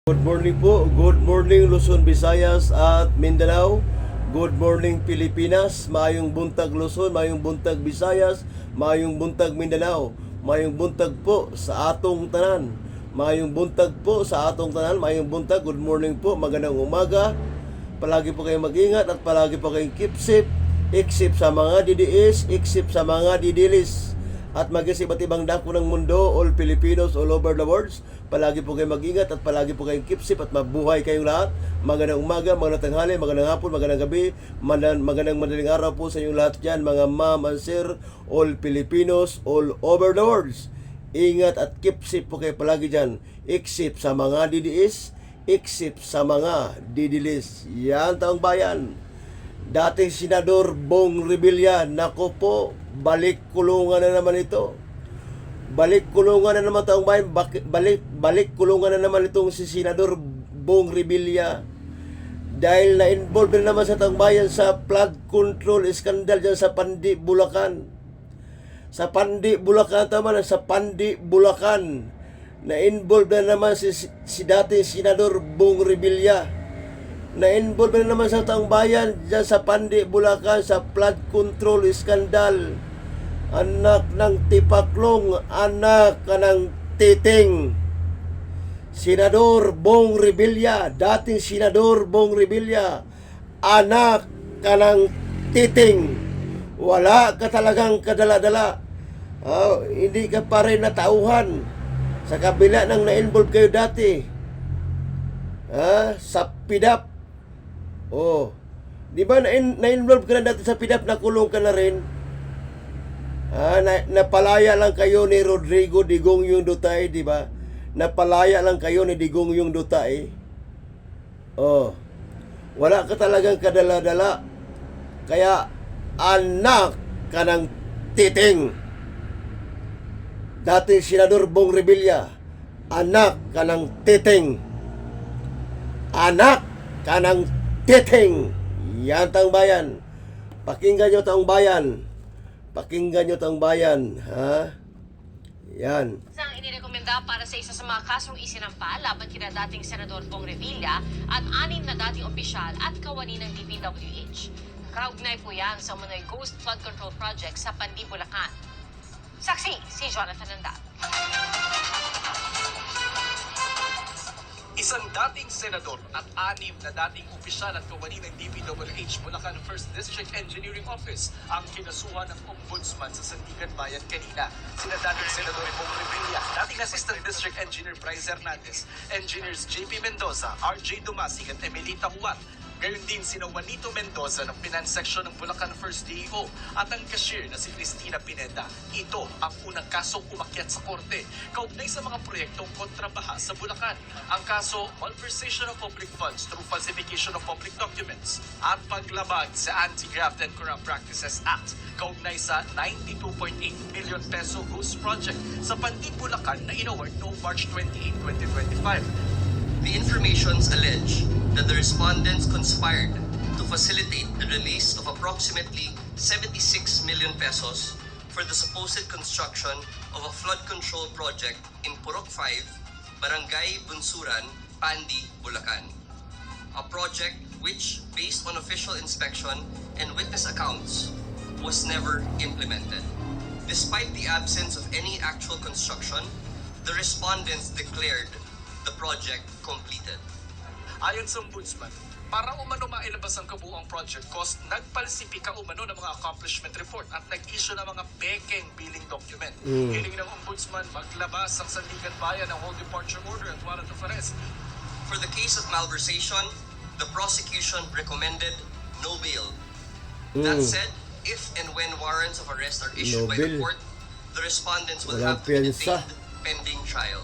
Good morning po. Good morning Luzon, Visayas at Mindanao. Good morning Pilipinas. Maayong buntag Luzon, maayong buntag Visayas, maayong buntag Mindanao. Maayong buntag po sa atong tanan. Maayong buntag po sa atong tanan. Maayong buntag. Good morning po. Magandang umaga. Palagi po kayong mag-ingat at palagi po kayong keep safe. Except sa mga DDS, except sa mga didilis. At mag-isip iba't ibang dako ng mundo, all Filipinos all over the world. Palagi po kayong mag-ingat at palagi po kayong keep safe at mabuhay kayong lahat. Magandang umaga, magandang tanghali, magandang hapon, magandang gabi, magandang madaling araw po sa inyong lahat dyan, mga ma'am and sir, all Filipinos all over the world. Ingat at keep safe po kayo palagi dyan, except sa mga DDS, except sa mga didilis. Yan taong bayan. Dating Senador Bong Revilla, nako po, balik kulungan na naman ito. Balik kulungan na naman taong bayan. Balik kulungan na naman itong si Senador Bong Revilla. Dahil na-involve na naman sa taong bayan sa flood control scandal dyan sa Pandi, Bulacan. Sa Pandi, Bulacan, tama na, sa Pandi, Bulacan. Na-involve na naman si dating Senador Bong Revilla. Na-involve na naman sa taong bayan dyan sa Pandi, Bulacan sa flood control scandal. Anak ng tipaklong, anak ka ng titing. Senador Bong Revilla, dating Senador Bong Revilla, anak ka ng titing. Wala ka talagang kadala-dala. Hindi ka pa rin natauhan sa kabila ng na-involve kayo dati. Sa PIDAP. Di ba na-involve ka na dati sa PIDAP, nakulong ka na rin? Napalaya lang kayo ni Rodrigo Digong Duterte, di ba? Napalaya lang kayo ni Digong Duterte. Wala ka talagang kadala-dala. Kaya anak ka ng titing. Dating Senador Bong Revilla, anak ka ng titing. Anak ka ng titing. Yan taong bayan. Pakinggan nyo taong bayan. Pakinggan nyo taong bayan. Yan. Ang inirekomenda para sa isa sa mga kasong isinampa laban kina dating Senador Bong Revilla at 6 na dating opisyal at kawani ng DPWH. Kaugnay po yan sa umano'y Ghost Flood Control Project sa Pandi, Bulacan. Saksi, si Jonathan Nanda. Isang dating senador at 6 na dating opisyal at kawani ng DPWH Bulacan 1st District Engineering Office ang kinasuhan ng Ombudsman sa Sandigan Bayan kanina. Sina dating Senador Bong Revilla, dating Assistant District Engineer Bryce Hernandez, Engineers JP Mendoza, RJ Dumasig at Emelita Huat. Gayon din sina Juanito Mendoza ng Finance Section ng Bulacan 1st DEO at ang cashier na si Cristina Pineda. Ito ang unang kasong umakyat sa korte kaugnay sa mga proyektong kontrabaha sa Bulacan. Ang kaso, malversation of public funds through falsification of public documents at paglabag sa Anti-Graft and Corrupt Practices Act kaugnay sa 92.8 million peso ghost project sa Pandi, Bulacan na inaward noong March 28, 2025. The informations allege that the respondents conspired to facilitate the release of approximately 76 million pesos for the supposed construction of a flood control project in Purok 5, Barangay Bunsuran, Pandi, Bulacan. A project which, based on official inspection and witness accounts, was never implemented. Despite the absence of any actual construction, the respondents declared the project completed. Ayon sa Ombudsman, para umano mailabas ang kabuuang project cost, nagpalsipika umano ng mga accomplishment report at nag-issue ng mga pekeng billing document. Hiling ng Ombudsman maglabas ang Sandigan Bayan ng whole departure order at warrant of arrest. For the case of malversation, the prosecution recommended no bail. That said, if and when warrants of arrest are issued by the court, the respondents will have to be detained pending trial.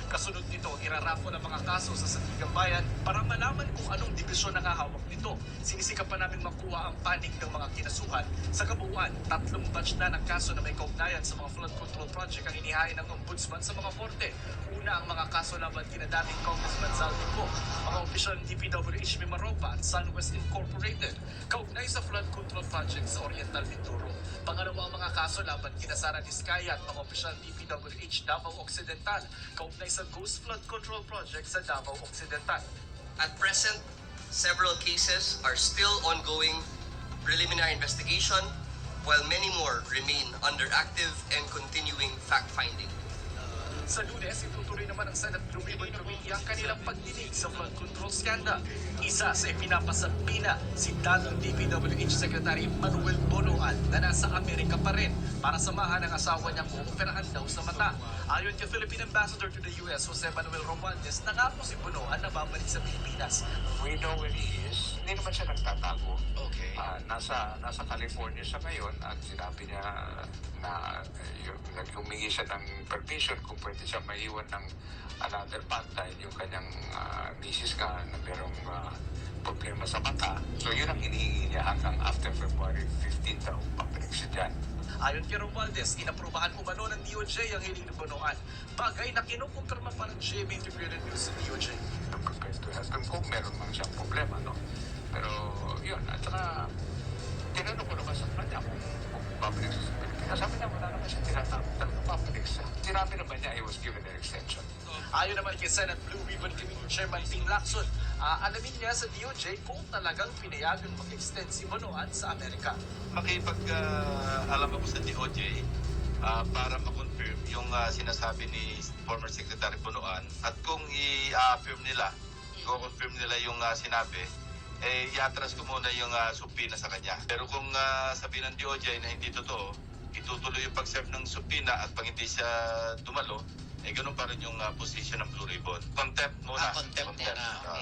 Kasunod nito, irarapon ang mga kaso sa Sandigan Bayan para malaman kung anong dibisyon ang hahawak nito. Sinisikap pa namin makuha ang panig ng mga kinasuhan. Sa kabuuan, 3 batch na ng kaso na may kaugnayan sa mga flood control project ang inihain ng Ombudsman sa mga korte. Una ang mga kaso laban kina dating Congressman Zaldico, mga opisyal ng DPWH Mimaropa at SunWest Incorporated, kaugnay sa flood control project sa Oriental Mindoro. Pangalawa ang mga kaso laban kina Sara Diskaya at mga opisyal ng DPWH Davao Occidental, kaugnay sa sa Ghost Flood Control Project sa Davao Occidental. At present, several cases are still ongoing preliminary investigation, while many more remain under active and continuing fact-finding. Sa Lunes, itutuloy naman ng Senate Blue Ribbon Committee ang kanilang pagdinig sa flood control scandal. Isa sa ipinapasabina si dating DPWH Secretary Manuel Bonoan na nasa Amerika pa rin para samahan ang asawa niyang uoperahan daw sa mata. Ayon kay Philippine Ambassador to the US, Jose Manuel Romualdez, nangako si Bonoan na babalik sa Pilipinas. We know where he is. Hindi naman siya nagtatago. Okay. Nasa California siya ngayon at sinabi niya na humingi siya ng permission kung pwede siya maiwan ng another band dahil yung kanyang misis nga na merong problema sa mata. So yun ang hinihingi niya hanggang after February 15 daw pabalik siya dyan. Ayon kay Romualdez, inaprubahan umano ng DOJ ang hiling ng Bonoan. Bagay na kinukumpirma pa ng GMA Integrated News sa DOJ. Prepared to help him kung meron man siyang problema, no? Pero yun, at saka tinanong ko naman sa kanya kung babalik siya sa Pilipinas. Sabi niya, wala naman siya tinatanong talaga babalik siya. Sinabi naman niya, I was given an extension. Ayon naman kay Senate Blue Ribbon Committee Chairman Ping Lacson, alamin niya sa DOJ kung talagang pinayagan mag-extend si Bonoan sa Amerika. Makipag-alam ako sa DOJ para ma-confirm yung sinasabi ni former Secretary Bonoan at kung i-affirm nila, i-confirm nila yung sinabi, i-atras ko muna yung subpoena sa kanya. Pero kung sabihin ng DOJ na hindi totoo, itutuloy yung pag-serve ng subpoena at pag hindi siya dumalo, ganun pa rin yung position ng Blue Ribbon. Contempt muna. Contempt.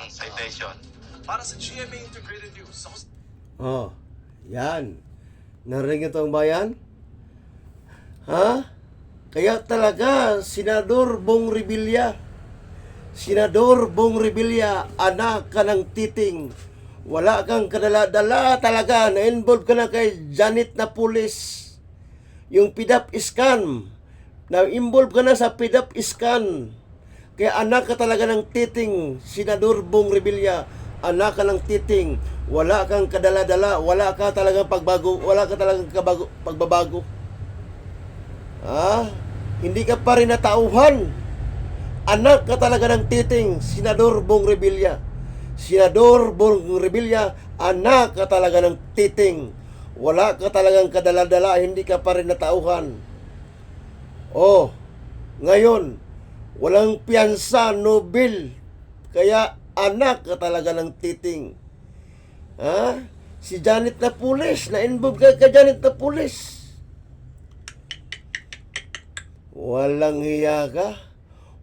Citation. Para sa GMA Integrated News, ako Oh, yan. Narinig itong bayan? Ha? Kaya talaga, Senador Bong Revilla, anak ka ng titing. Wala kang kadala-dala talaga. Na-involve ka na kay Janet na pulis. Yung PDAP scam. Na-involve ka na sa PDAP scam. Kaya anak ka talaga ng titing, Senador Bong Revilla. Anak ka ng titing. Wala kang kadala-dala. Wala ka talagang pagbago. Wala ka talagang pagbabago. Hindi ka pa rin natauhan. Anak ka talaga ng titing, Senador Bong Revilla. Senador Bong Revilla, anak ka talaga ng titing. Wala ka talagang kadala-dala, hindi ka pa rin natauhan. Ngayon, walang piyansa, no bill. Kaya anak ka talaga ng titing. Si Janet na pulis, na-involve ka Janet na pulis. Walang hiya ka.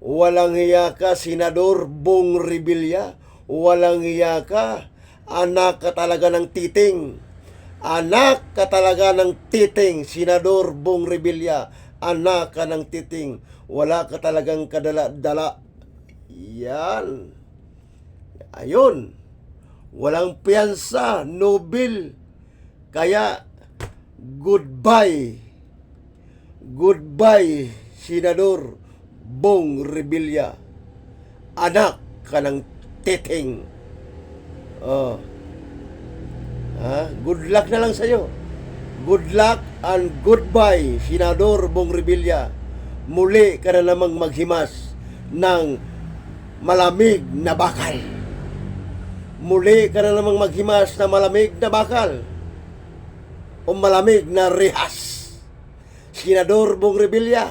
Walang hiya ka, Senador Bong Revilla. Walang hiya ka. Anak ka talaga ng titing. Anak ka talaga ng titing, Senador Bong Revilla. Anak ka ng titing. Wala ka talagang kadala-dala. Yan. Ayun. Walang piyansa, no bill. Kaya, goodbye. Goodbye, Senador Bong Revilla. Anak ka ng titing. Good luck na lang sa'yo. Good luck and goodbye, Senador Bong Revilla. Muli ka na namang maghimas ng malamig na bakal. Muli ka na namang maghimas na malamig na bakal o malamig na rihas. Senador Bong Revilla,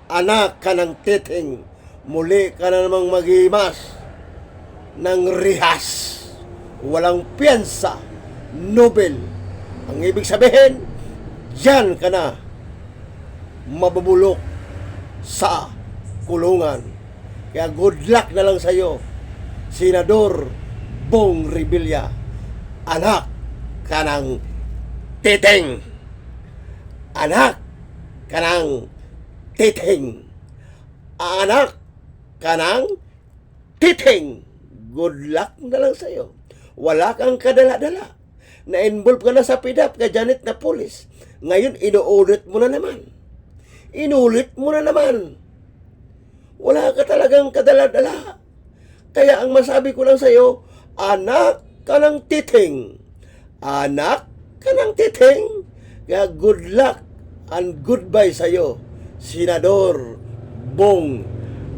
anak ka ng titing. Muli ka na namang maghimas ng rihas. Walang piyansa, Nobel. Ang ibig sabihin, diyan ka na mabubulok sa kulungan. Kaya good luck na lang sa'yo, Senador Bong Revilla. Anak ka ng titing. Anak ka ng titing. Anak ka ng titing. Good luck na lang sa'yo. Wala kang kadala-dala. Na-involve ka na sa PDAP kay Janet na pulis. Ngayon, inuulit mo na naman. Inulit mo na naman. Wala ka talagang kadala-dala. Kaya ang masabi ko lang sa'yo, anak ka ng titing. Anak ka ng titing. Kaya good luck and goodbye sa'yo, Senador Bong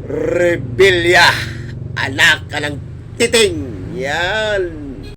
Revilla, anak ka ng titing. Yan.